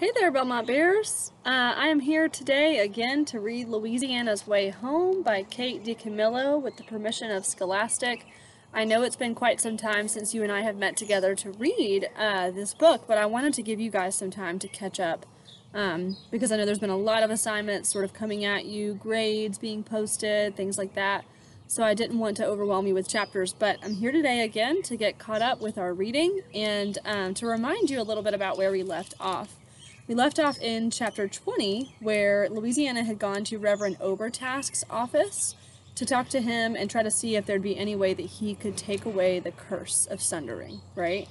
Hey there, Belmont Bears. I am here today again to read Louisiana's Way Home by Kate DiCamillo with the permission of Scholastic. I know it's been quite some time since you and I have met together to read this book, but I wanted to give you guys some time to catch up because I know there's been a lot of assignments sort of coming at you, grades being posted, things like that. So I didn't want to overwhelm you with chapters, but I'm here today again to get caught up with our reading and to remind you a little bit about where we left off. We left off in chapter 20, where Louisiana had gone to Reverend Obertask's office to talk to him and try to see if there'd be any way that he could take away the curse of sundering, right?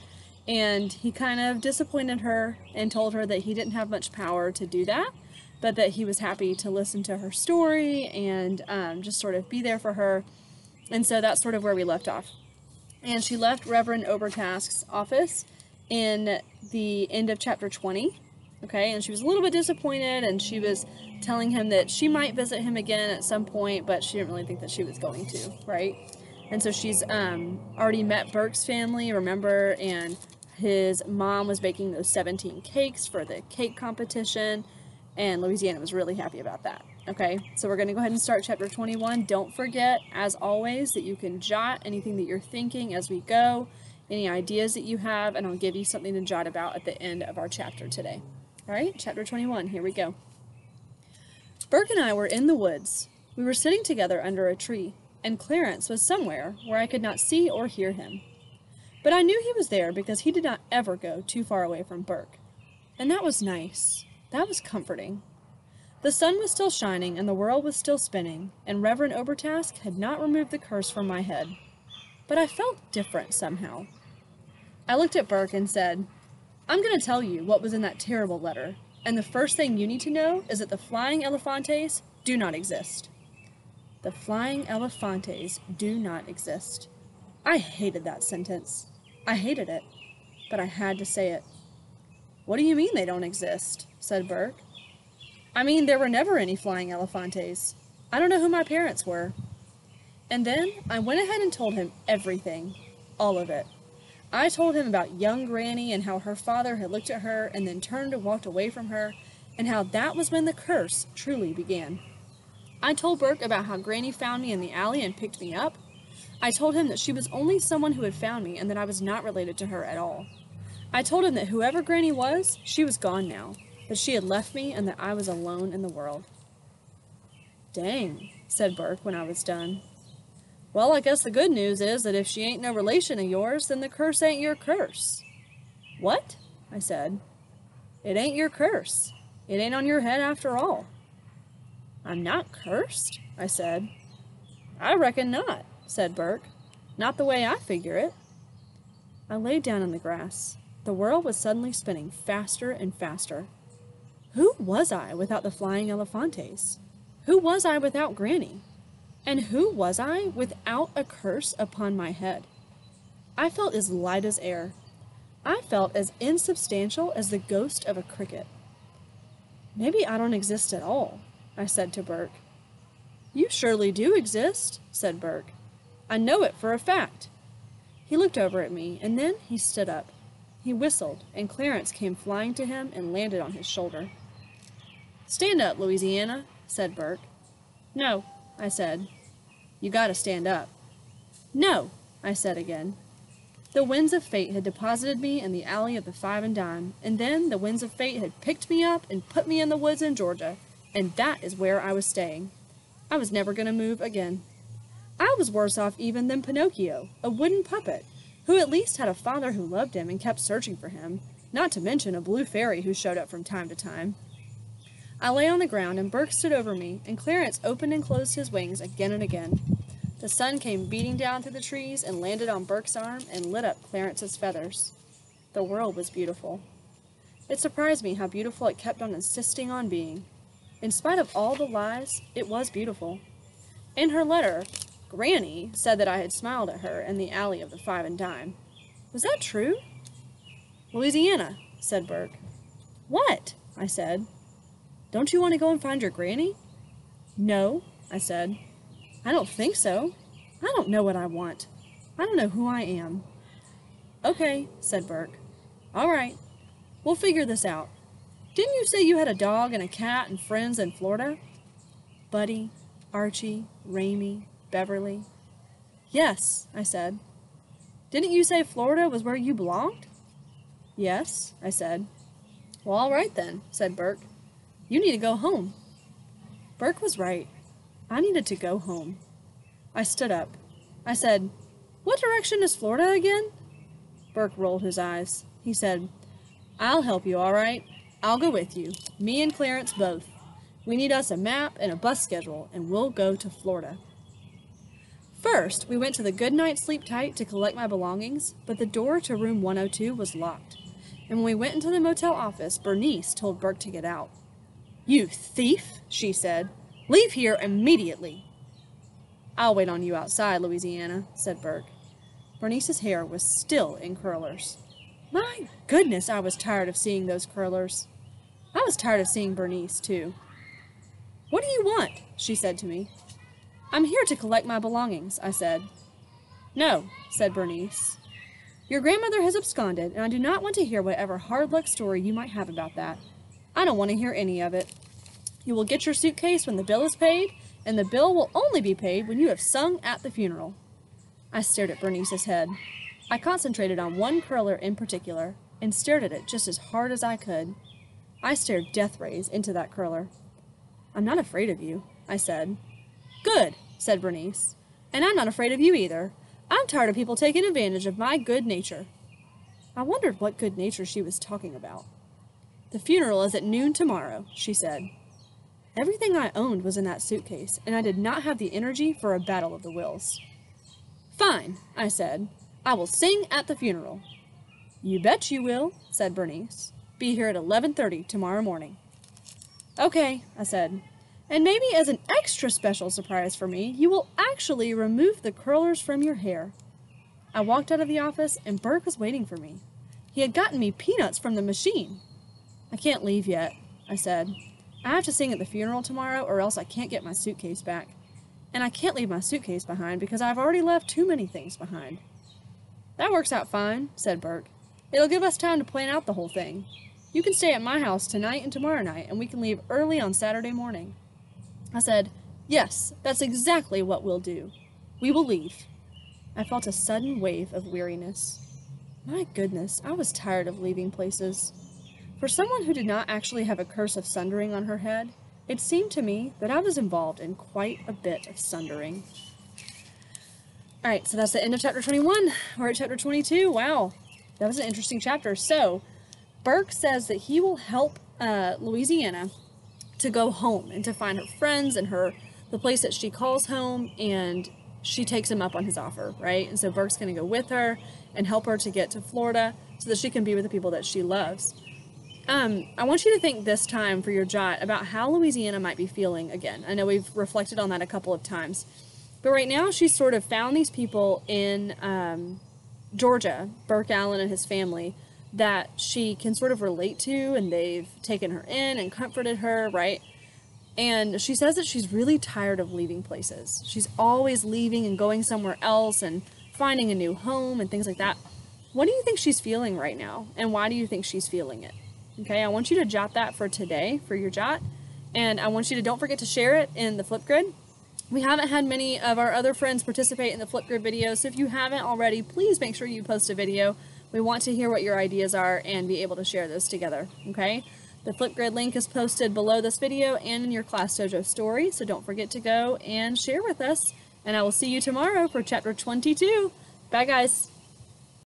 And he kind of disappointed her and told her that he didn't have much power to do that, but that he was happy to listen to her story and just sort of be there for her. And so that's sort of where we left off. And she left Reverend Obertask's office in the end of chapter 20. Okay, and she was a little bit disappointed, and she was telling him that she might visit him again at some point, but she didn't really think that she was going to, right? And so she's already met Burke's family, remember, and his mom was baking those 17 cakes for the cake competition, and Louisiana was really happy about that. Okay, so we're going to go ahead and start chapter 21. Don't forget, as always, that you can jot anything that you're thinking as we go, any ideas that you have, and I'll give you something to jot about at the end of our chapter today. All right, chapter 21, here we go. Burke and I were in the woods. We were sitting together under a tree, and Clarence was somewhere where I could not see or hear him. But I knew he was there because he did not ever go too far away from Burke. And that was nice. That was comforting. The sun was still shining, and the world was still spinning, and Reverend Obertask had not removed the curse from my head. But I felt different somehow. I looked at Burke and said, I'm going to tell you what was in that terrible letter, and the first thing you need to know is that the flying elefantes do not exist. The flying elefantes do not exist. I hated that sentence. I hated it, but I had to say it. What do you mean they don't exist? Said Burke. I mean, there were never any flying elefantes. I don't know who my parents were. And then I went ahead and told him everything, all of it. I told him about young Granny and how her father had looked at her and then turned and walked away from her, and how that was when the curse truly began. I told Burke about how Granny found me in the alley and picked me up. I told him that she was only someone who had found me and that I was not related to her at all. I told him that whoever Granny was, she was gone now, that she had left me and that I was alone in the world. Dang, said Burke when I was done. Well, I guess the good news is that if she ain't no relation of yours, then the curse ain't your curse. What? I said. It ain't your curse. It ain't on your head after all. I'm not cursed, I said. I reckon not, said Burke. Not the way I figure it. I laid down in the grass. The world was suddenly spinning faster and faster. Who was I without the flying elefantes? Who was I without Granny? And who was I without a curse upon my head? I felt as light as air. I felt as insubstantial as the ghost of a cricket. Maybe I don't exist at all, I said to Burke. You surely do exist, said Burke. I know it for a fact. He looked over at me, and then he stood up. He whistled, and Clarence came flying to him and landed on his shoulder. Stand up, Louisiana, said Burke. No, I said. You gotta stand up. No, I said again. The winds of fate had deposited me in the alley of the Five and Dime, and then the winds of fate had picked me up and put me in the woods in Georgia, and that is where I was staying. I was never gonna move again. I was worse off even than Pinocchio, a wooden puppet, who at least had a father who loved him and kept searching for him, not to mention a blue fairy who showed up from time to time. I lay on the ground, and Burke stood over me, and Clarence opened and closed his wings again and again. The sun came beating down through the trees and landed on Burke's arm and lit up Clarence's feathers. The world was beautiful. It surprised me how beautiful it kept on insisting on being. In spite of all the lies, it was beautiful. In her letter, Granny said that I had smiled at her in the alley of the Five and Dime. Was that true? Louisiana, said Burke. What? I said. Don't you want to go and find your Granny? No, I said. I don't think so. I don't know what I want. I don't know who I am. Okay, said Burke. All right, we'll figure this out. Didn't you say you had a dog and a cat and friends in Florida? Buddy, Archie, Ramie, Beverly. Yes, I said. Didn't you say Florida was where you belonged? Yes, I said. Well, all right then, said Burke. You need to go home. Burke was right. I needed to go home. I stood up. I said, What direction is Florida again? Burke rolled his eyes. He said, I'll help you, all right? I'll go with you. Me and Clarence both. We need us a map and a bus schedule, and we'll go to Florida. First, we went to the Goodnight Sleep Tight to collect my belongings, but the door to room 102 was locked. And when we went into the motel office, Bernice told Burke to get out. You thief, she said. Leave here immediately. I'll wait on you outside, Louisiana, said Burke. Bernice's hair was still in curlers. My goodness, I was tired of seeing those curlers. I was tired of seeing Bernice, too. What do you want? She said to me. I'm here to collect my belongings, I said. No, said Bernice. Your grandmother has absconded, and I do not want to hear whatever hard-luck story you might have about that. I don't want to hear any of it. You will get your suitcase when the bill is paid, and the bill will only be paid when you have sung at the funeral. I stared at Bernice's head. I concentrated on one curler in particular, and stared at it just as hard as I could. I stared death rays into that curler. I'm not afraid of you, I said. Good, said Bernice. And I'm not afraid of you either. I'm tired of people taking advantage of my good nature. I wondered what good nature she was talking about. The funeral is at noon tomorrow, she said. Everything I owned was in that suitcase, and I did not have the energy for a battle of the wills. Fine, I said. I will sing at the funeral. You bet you will, said Bernice. Be here at 11:30 tomorrow morning. Okay, I said. And maybe as an extra special surprise for me, you will actually remove the curlers from your hair. I walked out of the office, and Burke was waiting for me. He had gotten me peanuts from the machine. I can't leave yet, I said. I have to sing at the funeral tomorrow, or else I can't get my suitcase back. And I can't leave my suitcase behind because I've already left too many things behind. That works out fine, said Burke. It'll give us time to plan out the whole thing. You can stay at my house tonight and tomorrow night, and we can leave early on Saturday morning. I said, Yes, that's exactly what we'll do. We will leave. I felt a sudden wave of weariness. My goodness, I was tired of leaving places. For someone who did not actually have a curse of sundering on her head, it seemed to me that I was involved in quite a bit of sundering. Alright, so that's the end of chapter 21. We're at chapter 22. Wow, that was an interesting chapter. So, Burke says that he will help Louisiana to go home and to find her friends and the place that she calls home, and she takes him up on his offer, right? And so Burke's going to go with her and help her to get to Florida so that she can be with the people that she loves. I want you to think this time for your jot about how Louisiana might be feeling again. I know we've reflected on that a couple of times. But right now she's sort of found these people in Georgia, Burke Allen and his family, that she can sort of relate to, and they've taken her in and comforted her, right? And she says that she's really tired of leaving places. She's always leaving and going somewhere else and finding a new home and things like that. What do you think she's feeling right now? And why do you think she's feeling it? Okay, I want you to jot that for today, for your jot. And I want you to don't forget to share it in the Flipgrid. We haven't had many of our other friends participate in the Flipgrid videos, so if you haven't already, please make sure you post a video. We want to hear what your ideas are and be able to share those together, okay? The Flipgrid link is posted below this video and in your Class Dojo story, so don't forget to go and share with us. And I will see you tomorrow for chapter 22. Bye, guys.